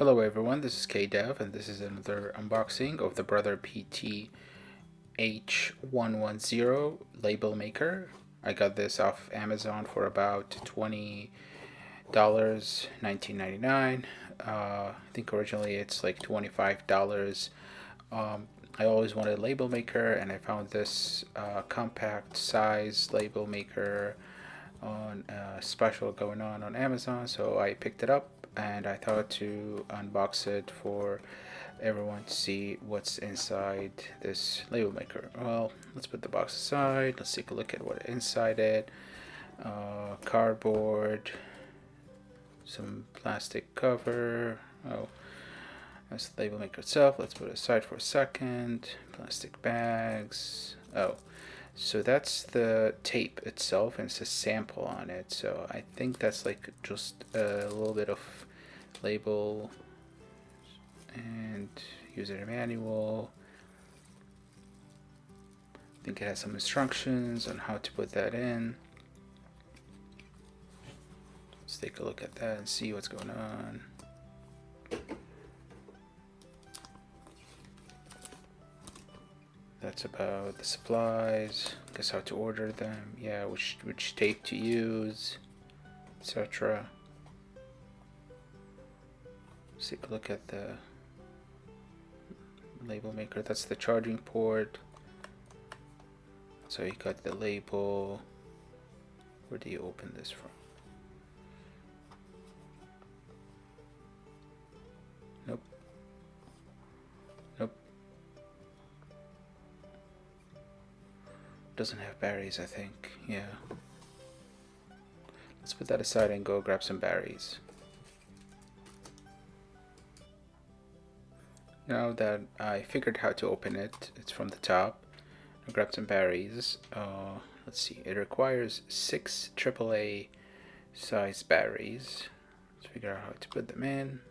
Hello everyone, this is KDev and this is another unboxing of the Brother PT-H110 Label Maker. I got this off Amazon for about $20, 19.99. I think originally it's like $25. I always wanted a label maker and I found this compact size label maker on a special going on Amazon, so I picked it up and I thought to unbox it for everyone to see what's inside this label maker. Well, let's put the box aside. Let's take a look at what inside it. Cardboard, some plastic cover. Oh, that's the label maker itself. Let's put it aside for a second. Plastic bags. Oh, so that's the tape itself, and it's a sample on it. So I think that's like just a little bit of label and user manual. I think it has some instructions on how to put that in. Let's take a look at that and see what's going on. That's about the supplies, guess how to order them, yeah, which tape to use, etc. Let's take a look at the label maker. That's the charging port. So you got the label. Where do you open this from? Nope. Nope. Doesn't have batteries, I think. Yeah. Let's put that aside and go grab some batteries. Now that I figured how to open it, it's from the top. I'll grab some batteries. Let's see, it requires 6 AAA size batteries. Let's figure out how to put them in.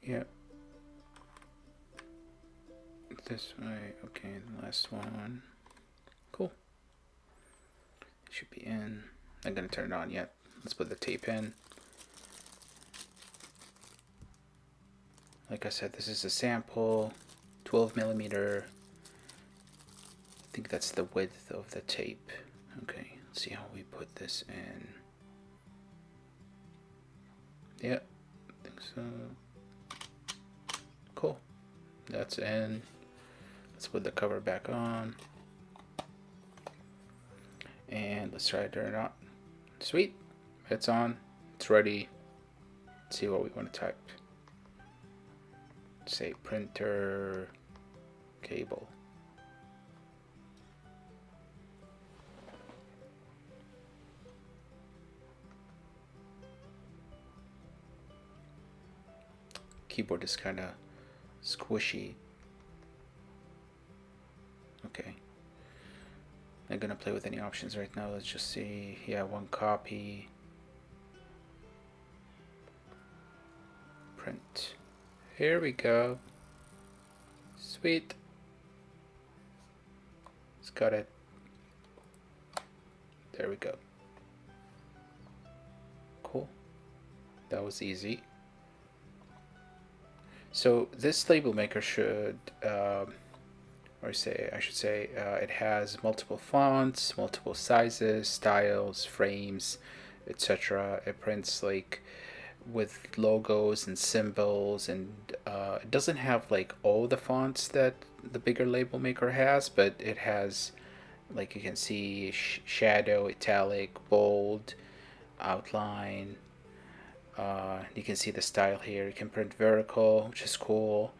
Yep. This way. Okay, the last one. Cool. It should be in. I'm gonna turn it on yet. Let's put the tape in. Like I said, this is a sample, 12 millimeter. I think that's the width of the tape. Okay, let's see how we put this in. Yep, I think so. Cool. That's in. Let's put the cover back on. And let's try to turn it on. Sweet. It's on. It's ready. Let's see what we want to type. Say printer cable. Keyboard is kind of squishy. Okay. I'm gonna play with any options right now. Let's just see. Yeah, one copy. Print. Here we go. Sweet. It's got it. There we go. Cool. That was easy. So this label maker should, I should say, it has multiple fonts, multiple sizes, styles, frames, etc. It prints like with logos and symbols, and it doesn't have like all the fonts that the bigger label maker has, but it has, like you can see, shadow, italic, bold, outline. You can see the style here. You can print vertical, which is cool.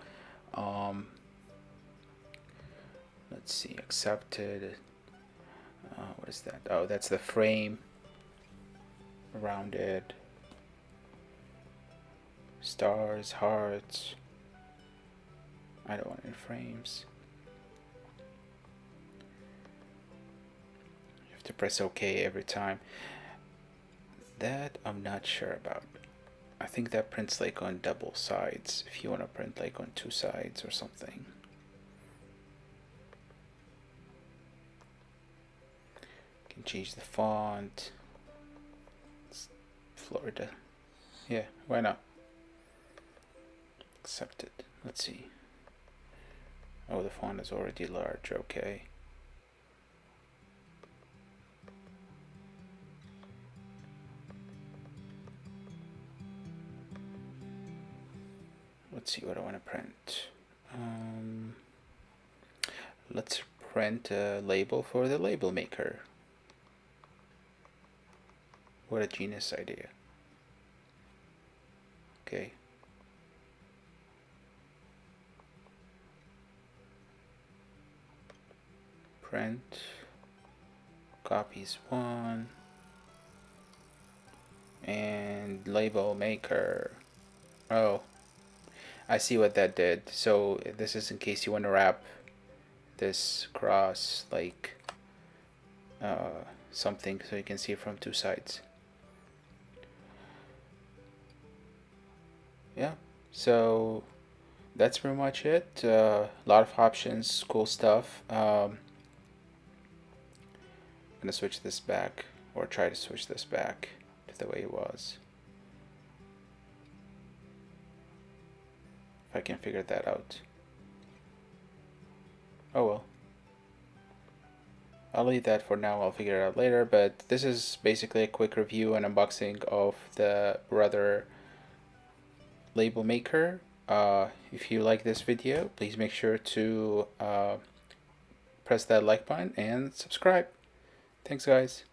Let's see, accepted. What is that? Oh, that's the frame. Rounded. Stars, hearts. I don't want any frames. You have to press OK every time. That I'm not sure about. I think that prints like on double sides if you want to print like on two sides or something. You can change the font. It's Florida. Yeah, why not? Accepted. Let's see. Oh, the font is already large. Okay. Let's see what I want to print. Let's print a label for the label maker. What a genius idea. Okay. Print. Copies 1. And label maker. Oh, I see what that did. So this is in case you want to wrap this cross like something so you can see it from two sides. Yeah, so that's pretty much it. A lot of options, cool stuff. I'm gonna switch this back, or try to switch this back to the way it was. If I can figure that out. Oh well. I'll leave that for now, I'll figure it out later, but this is basically a quick review and unboxing of the Brother Label Maker. If you like this video, please make sure to press that like button and subscribe. Thanks guys.